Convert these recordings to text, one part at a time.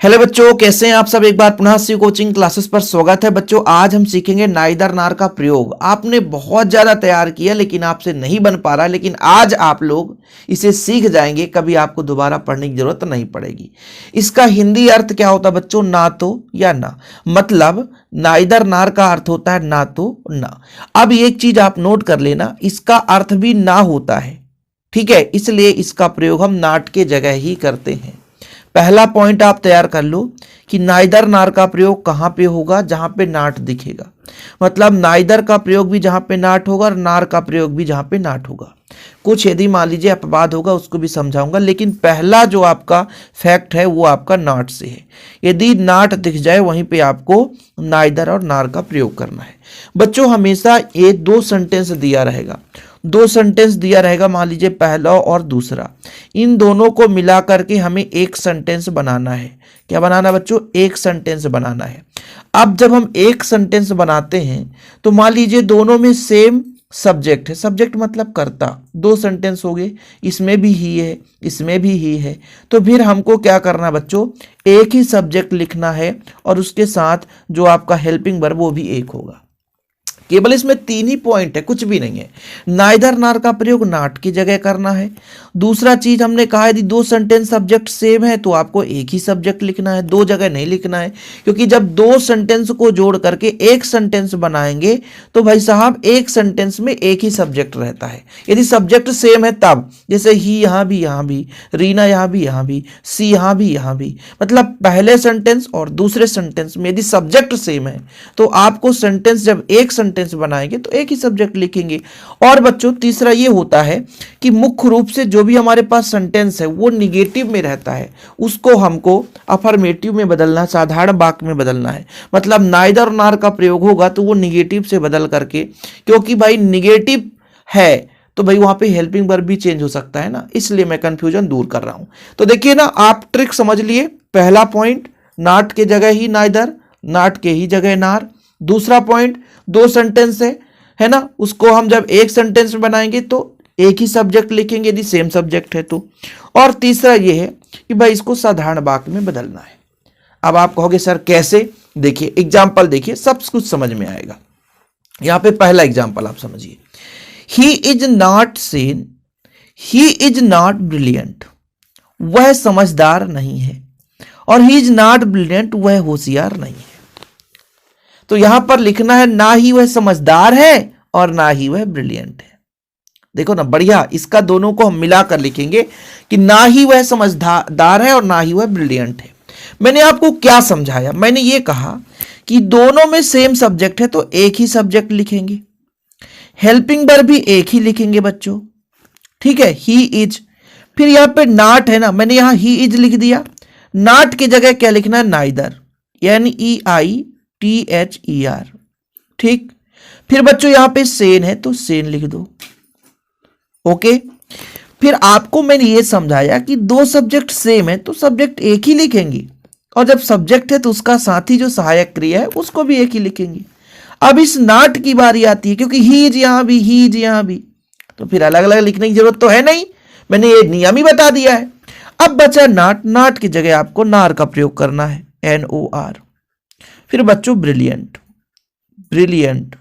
Hello बच्चों, कैसे हैं आप सब। एक बार पुनः सी कोचिंग क्लासेस पर स्वागत है। बच्चों आज हम सीखेंगे नाइदर नार का प्रयोग। आपने बहुत ज़्यादा तैयार किया लेकिन आपसे नहीं बन पा रहा, लेकिन आज आप लोग इसे सीख जाएंगे, कभी आपको दोबारा पढ़ने की जरूरत नहीं पड़ेगी। इसका हिंदी अर्थ क्या होता है बच्चों? ना तो या ना। मतलब नाइदर नार का अर्थ होता है ना तो ना। अब एक चीज आप नोट कर लेना, इसका अर्थ भी ना होता है, ठीक है। इसलिए इसका प्रयोग हम नाट के जगह ही करते हैं। पहला पॉइंट आप तैयार कर लो कि नाइदर नार का प्रयोग कहां पे होगा? जहां पे नाट दिखेगा। मतलब नाइदर का प्रयोग भी जहां पे नाट होगा और नार का प्रयोग भी जहां पे नाट होगा। कुछ यदि मान लीजिए अपवाद होगा उसको भी समझाऊंगा, लेकिन पहला जो आपका फैक्ट है वो आपका नाट से है। यदि नाट दिख जाए वहीं पे आपको नाइदर और नार का प्रयोग करना है। बच्चों हमेशा ये दो सेंटेंस दिया रहेगा, दो सेंटेंस दिया रहेगा, मान लीजिए पहला और दूसरा। इन दोनों को मिला करके हमें एक सेंटेंस बनाना है। क्या बनाना है बच्चों? एक सेंटेंस बनाना है। अब जब हम एक सेंटेंस बनाते हैं तो मान लीजिए दोनों में सेम सब्जेक्ट है। सब्जेक्ट मतलब कर्ता। दो सेंटेंस हो गए, इसमें भी ही है, इसमें भी ही है। तो फिर हमको क्या करना है बच्चों? एक ही सब्जेक्ट लिखना है और उसके साथ जो आपका हेल्पिंग वर्ब वो भी एक होगा। केवल इसमें तीन ही पॉइंट है, कुछ भी नहीं है। नाइदर नार का प्रयोग नाट की जगह करना है। दूसरा चीज हमने कहा यदि दो सेंटेंस सब्जेक्ट सेम है तो आपको एक ही सब्जेक्ट लिखना है, दो जगह नहीं लिखना है। क्योंकि जब दो सेंटेंस को जोड़ करके एक सेंटेंस बनाएंगे तो भाई साहब एक सेंटेंस में एक ही सब्जेक्ट रहता है। यदि सब्जेक्ट सेम है तब, जैसे ही यहां भी, रीना यहां भी, सी यहां भी। मतलब पहले सेंटेंस और दूसरे सेंटेंस में यदि सब्जेक्ट सेम है तो आपको सेंटेंस जब एक सेंटेंस बनाएंगे तो एक ही सब्जेक्ट लिखेंगे। और बच्चों तीसरा ये होता है कि मुख्य रूप से जो भी हमारे पास सेंटेंस है वो निगेटिव में रहता है, उसको हमको अफर्मेटिव में बदलना, साधारण वाक्य में बदलना है। मतलब नाइदर और नार का प्रयोग होगा तो वो निगेटिव से बदल करके, क्योंकि भाई निगेटिव है तो भाई वहां पे हेल्पिंग वर्ब भी चेंज हो सकता है ना, इसलिए मैं कंफ्यूजन दूर कर रहा हूं। तो देखिए ना, आप ट्रिक समझ लिए। पहला पॉइंट नाट के जगह ही नाइदर, नाट के ही जगह नार। दूसरा पॉइंट दो सेंटेंस है ना, उसको हम जब एक सेंटेंस में बनाएंगे तो एक ही सब्जेक्ट लिखेंगे यदि सेम सब्जेक्ट है तो। और तीसरा ये है कि भाई इसको साधारण वाक्य में बदलना है। अब आप कहोगे सर कैसे? देखिए एग्जाम्पल देखिए, सब कुछ समझ में आएगा। यहां पे पहला एग्जाम्पल आप समझिए। He is not Sen, he is not brilliant. वह समझदार नहीं है। और ही इज नॉट ब्रिलियंट, वह होशियार नहीं है। तो यहां पर लिखना है ना ही वह समझदार है और ना ही वह ब्रिलियंट है। देखो ना, बढ़िया। इसका दोनों को हम मिलाकर लिखेंगे कि ना ही वह समझदार है और ना ही वह ब्रिलियंट है। मैंने आपको क्या समझाया? मैंने ये कहा कि दोनों में सेम सब्जेक्ट है तो एक ही सब्जेक्ट लिखेंगे, हेल्पिंग वर्ब भी एक ही लिखेंगे बच्चों, ठीक है। ही इज, फिर यहां पे नॉट है ना, मैंने यहां ही इज लिख दिया। नॉट की जगह क्या लिखना है? नाइदर, NEITHER, ठीक। फिर बच्चों यहां पे सेन है तो सेन लिख दो, ओके। फिर आपको मैंने ये समझाया कि दो सब्जेक्ट सेम है तो सब्जेक्ट एक ही लिखेंगे, और जब सब्जेक्ट है तो उसका साथी जो सहायक क्रिया है उसको भी एक ही लिखेंगे। अब इस नॉट की बारी आती है, क्योंकि ही इज यहां भी, ही इज यहां भी, तो फिर अलग अलग लिखने की जरूरत तो है नहीं, मैंने ये नियम ही बता दिया है। अब बचा नॉट, नॉट की जगह आपको नार का प्रयोग करना है, NOR। फिर बच्चों ब्रिलियंट, ब्रिलियंट,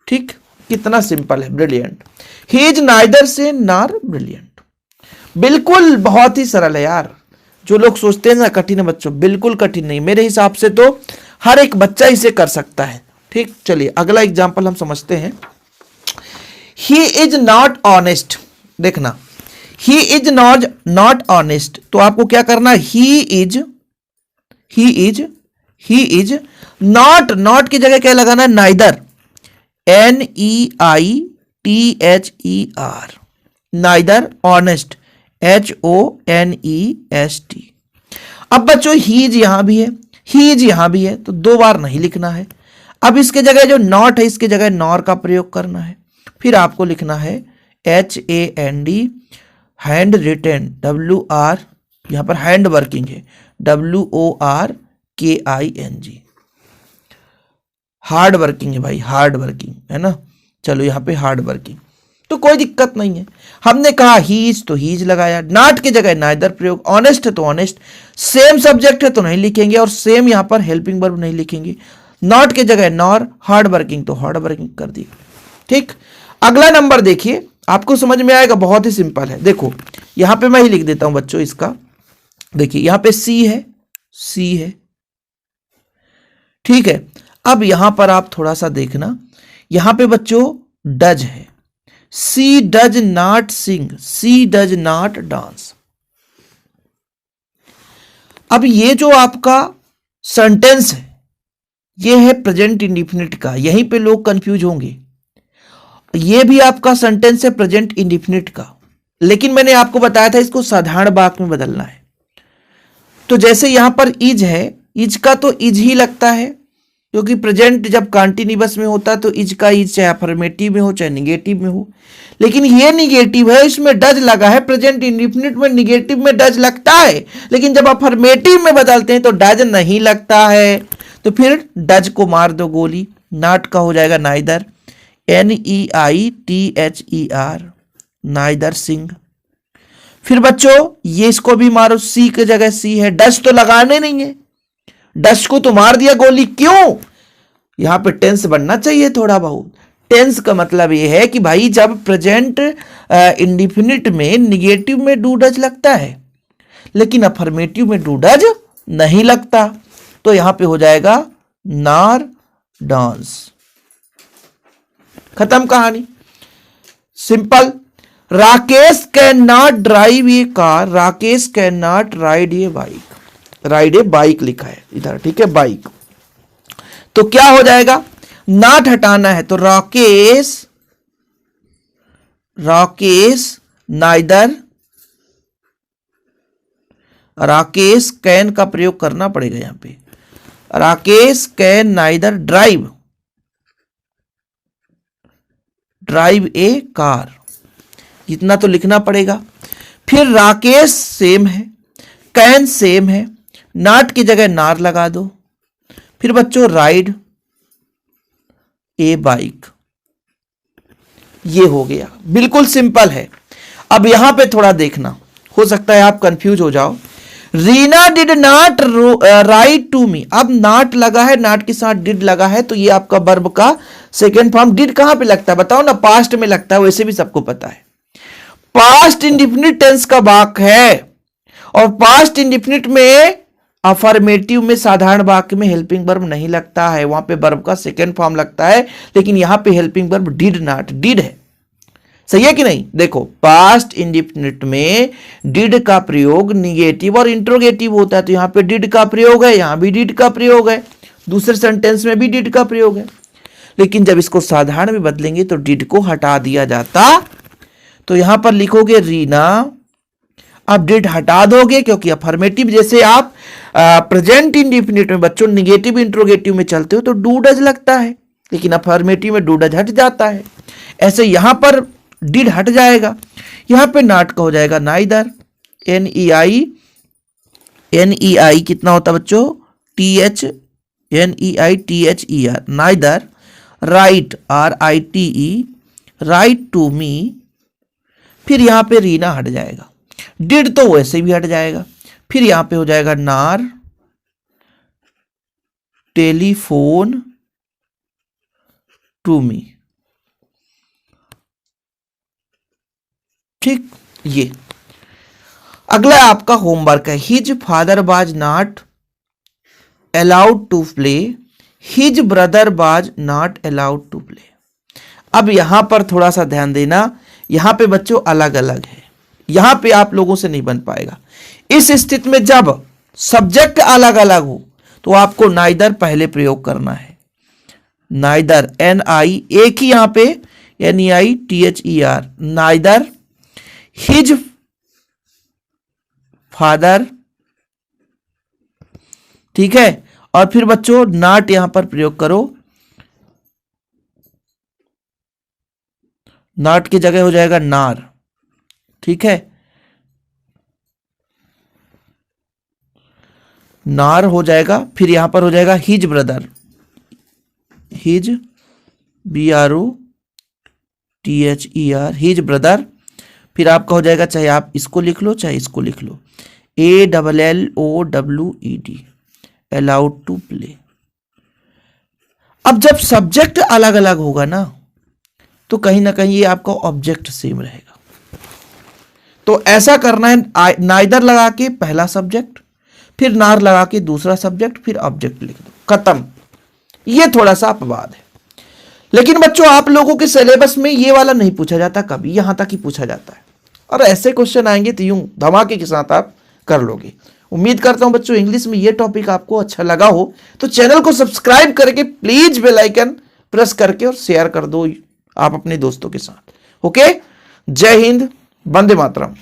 ठीक। कितना सिंपल है, ब्रिलियंट। ही इज नाइदर से नार ब्रिलियंट। बिल्कुल बहुत ही सरल है यार। जो लोग सोचते हैं ना कठिन है बच्चों, बिल्कुल कठिन नहीं। मेरे हिसाब से तो हर एक बच्चा इसे कर सकता है, ठीक। चलिए अगला एग्जांपल हम समझते हैं। He is not honest. देखना, ही इज नॉट ऑनेस्ट, तो आपको क्या करना है? ही इज नॉट, नॉट की जगह क्या लगाना है? Neither, NEITHER, neither. Honest, HONEST। अब बच्चों हीज यहां भी है, हीज यहां भी है, तो दो बार नहीं लिखना है। अब इसके जगह जो नॉट है इसके जगह नॉर का प्रयोग करना है। फिर आपको लिखना है HAND, हैंड रिटेन, WR, यहां पर हैंड वर्किंग है, WORKING, हार्ड वर्किंग है भाई, हार्ड वर्किंग है ना। चलो यहां पे हार्ड वर्किंग। तो तो कोई दिक्कत नहीं है। हमने कहा हीज तो हीज लगाया, नॉट की जगह नाइदर प्रयोग, ऑनेस्ट है तो ऑनेस्ट, सेम सब्जेक्ट है तो नहीं लिखेंगे, और सेम यहां पर हेल्पिंग वर्ब नहीं लिखेंगे। नॉट की जगह नॉर, हार्ड वर्किंग तो हार्ड वर्किंग कर दिया। ठीक, अगला नंबर देखिए, आपको समझ में आएगा, बहुत ही सिंपल है। देखो यहां पे मैं ही लिख देता हूं बच्चों इसका। देखिए यहां पे सी है, सी है, ठीक है। अब यहां पर आप थोड़ा सा देखना, यहां पे बच्चों डज है, she does not sing, she does not dance. अब ये जो आपका सेंटेंस है ये है प्रेजेंट इंडिफिनिट का, यहीं पे लोग कंफ्यूज होंगे। ये भी आपका सेंटेंस है प्रेजेंट इंडिफिनिट का, लेकिन मैंने आपको बताया था इसको साधारण वाक्य में बदलना है। तो जैसे यहां पर इज है, इज का तो इज ही लगता है, क्योंकि प्रेजेंट जब कॉन्टिन्यूअस में होता है तो इज का इज चाहे अफर्मेटिव में हो चाहे निगेटिव में हो, लेकिन ये निगेटिव है, इसमें डज लगा है। प्रेजेंट इंडिफिनिट में निगेटिव में डज लगता है, लेकिन जब अफर्मेटिव में बदलते हैं तो डज नहीं लगता है। तो फिर डज को मार दो गोली, नॉट का हो जाएगा नाइदर, NEITHER, नाइदर सिंग। फिर बच्चों ये इसको भी मारो, सी की जगह सी है, डज तो लगाने नहीं है, डज को तो मार दिया गोली। क्यों? यहां पे टेंस बनना चाहिए थोड़ा बहुत। टेंस का मतलब ये है कि भाई जब प्रेजेंट इंडिफिनिट में निगेटिव में डू डज लगता है लेकिन अफर्मेटिव में डू डज नहीं लगता, तो यहां पे हो जाएगा नार डांस। खत्म कहानी, simple. Rakesh can not drive A car, Rakesh can not ride A bike, ride A bike लिखा है इधर, ठीक है, बाइक। तो क्या हो जाएगा, नॉट हटाना है तो राकेश, राकेश नाइदर, राकेश कैन का प्रयोग करना पड़ेगा यहां पे, Rakesh can neither drive, drive A car, इतना तो लिखना पड़ेगा। फिर राकेश सेम है, कैन सेम है, नॉट की जगह नार लगा दो। फिर बच्चों राइड ए बाइक, ये हो गया, बिल्कुल सिंपल है। अब यहां पे थोड़ा देखना, हो सकता है आप कंफ्यूज हो जाओ। Reena did not write to me, अब नॉट लगा है, नॉट के साथ डिड लगा है, तो ये आपका वर्ब का सेकेंड फॉर्म। डिड कहां पे लगता है बताओ ना, पास्ट में लगता है, वैसे भी सबको पता है। पास्ट इंडिफिनिट टेंस का वाक्य है, और पास्ट इंडिफिनिट में अफर्मेटिव में साधारण वाक्य में हेल्पिंग वर्ब नहीं लगता है, वहां पे वर्ब का सेकेंड फॉर्म लगता है, लेकिन यहां पे helping verb did not, did है। सही है कि नहीं? देखो पास्ट इंडिफिनिट में डिड का प्रयोग निगेटिव और इंट्रोगेटिव होता है, तो यहां पे डिड का प्रयोग है, यहां भी डिड का प्रयोग है, दूसरे सेंटेंस में भी डिड का प्रयोग है। लेकिन जब इसको साधारण में बदलेंगे तो डिड को हटा दिया जाता, तो यहां पर लिखोगे रीना, अब डिड हटा दोगे क्योंकि अफर्मेटिव, जैसे आप प्रेजेंट इंडिफिनिट में बच्चों निगेटिव इंट्रोगेटिव में चलते हो तो डू डज लगता है, लेकिन अफर्मेटिव में डू डज हट जाता है। ऐसे यहां पर डिड हट जाएगा, यहां पे नॉट का हो जाएगा नाइदर, NEI कितना होता है बच्चों, NEITHER, neither, write RITE, write to me. फिर यहां पे रीना हट जाएगा, डिड तो वैसे भी हट जाएगा। फिर यहां पे हो जाएगा नार, टेलीफोन टू मी। ठीक, ये अगला आपका होमवर्क है। His father was not allowed to play, his brother was not allowed to play. अब यहां पर थोड़ा सा ध्यान देना, यहां पे बच्चों अलग अलग है, यहां पे आप लोगों से नहीं बन पाएगा। इस स्थिति में जब सब्जेक्ट अलग अलग हो तो आपको नाइदर पहले प्रयोग करना है, नाइदर, NI एक ही यहां पे NEITHER, नाइदर हिज फादर, ठीक है। और फिर बच्चों नॉट यहां पर प्रयोग करो, नॉट की जगह हो जाएगा नार, ठीक है, नार हो जाएगा। फिर यहां पर हो जाएगा his brother, his BRO THER, his brother. फिर आपका हो जाएगा, चाहे आप इसको लिख लो चाहे इसको लिख लो, ALLOWED, अलाउड टू प्ले। अब जब सब्जेक्ट अलग अलग होगा ना तो कहीं ना कहीं ये आपका ऑब्जेक्ट सेम रहेगा। तो ऐसा करना है, नाइदर लगा के पहला सब्जेक्ट, फिर नार लगा के दूसरा सब्जेक्ट, फिर ऑब्जेक्ट लिख दो, खत्म। ये थोड़ा सा अपवाद है, लेकिन बच्चों आप लोगों के सिलेबस में ये वाला नहीं पूछा जाता कभी, यहां तक ही पूछा जाता है। और ऐसे क्वेश्चन आएंगे तो यूं धमाके के साथ आप कर लोगे। उम्मीद करता हूं बच्चों इंग्लिश में ये टॉपिक आपको अच्छा लगा हो, तो चैनल को सब्सक्राइब करके प्लीज बेल आइकन प्रेस करके और शेयर कर दो आप अपने दोस्तों के साथ। ओके, जय हिंद, वंदे मातरम।